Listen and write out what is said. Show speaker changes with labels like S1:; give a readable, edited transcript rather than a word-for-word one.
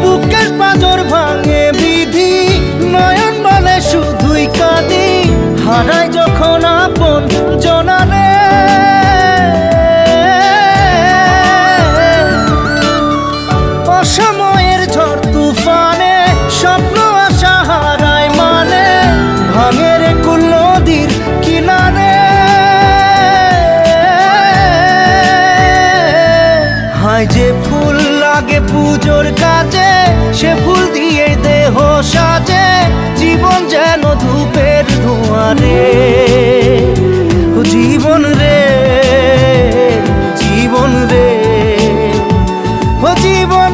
S1: বুকের পাঁজর ভাঙে বিধি, নয়ন বলে শুধুই কাঁদি, হারাই যখন আপন জনারে। অসময়ের ঝড় তুফানে স্বপ্ন আশা হারায় মানে, ভাঙে রে কুল নদীর কিনারে। হায় যে ফুল লাগে পুজোর কাজে, সে ফুল দিয়ে দেহ সাজে, জীবন যেন ধূপের ধোঁয়ারে। জীবন রে, জীবন রে, ও জীবন